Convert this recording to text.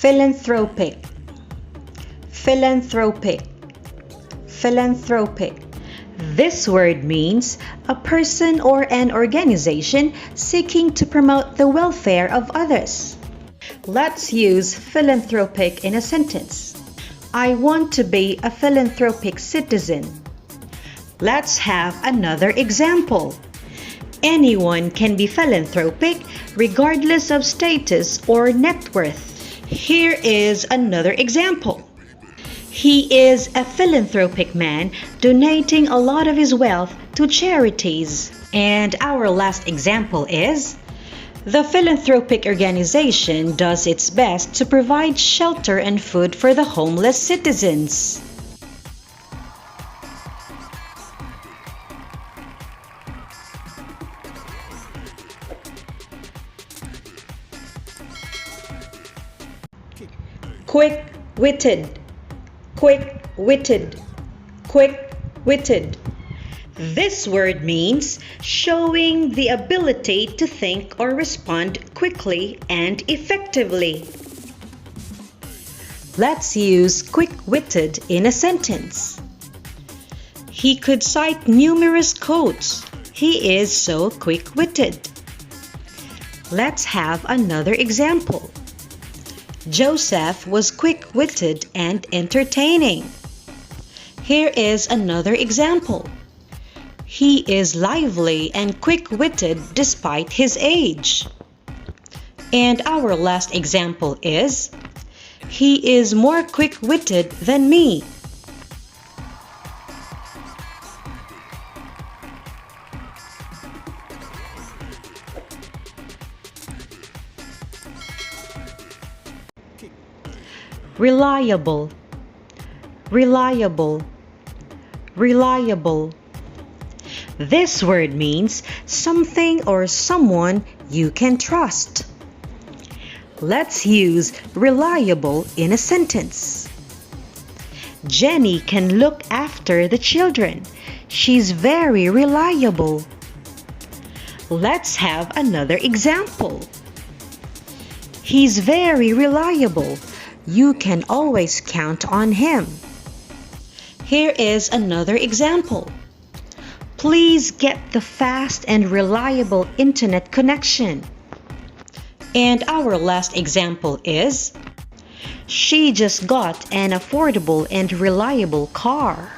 Philanthropic, philanthropic, philanthropic. This word means a person or an organization seeking to promote the welfare of others. Let's use philanthropic in a sentence. I want to be a philanthropic citizen. Let's have another example. Anyone can be philanthropic regardless of status or net worth. Here is another example. He is a philanthropic man donating a lot of his wealth to charities. And our last example is, the philanthropic organization does its best to provide shelter and food for the homeless citizens. Quick-witted, quick-witted, quick-witted. This word means showing the ability to think or respond quickly and effectively. Let's use quick-witted in a sentence. He could cite numerous quotes. He is so quick-witted. Let's have another example. Joseph was quick-witted and entertaining. Here is another example. He is lively and quick-witted despite his age. And our last example is, he is more quick-witted than me. Reliable, reliable, reliable. This word means something or someone you can trust. Let's use reliable in a sentence. Jenny can look after the children. She's very reliable. Let's have another example. He's very reliable. You can always count on him. Here is another example. Please get the fast and reliable internet connection. And our last example is, she just got an affordable and reliable car.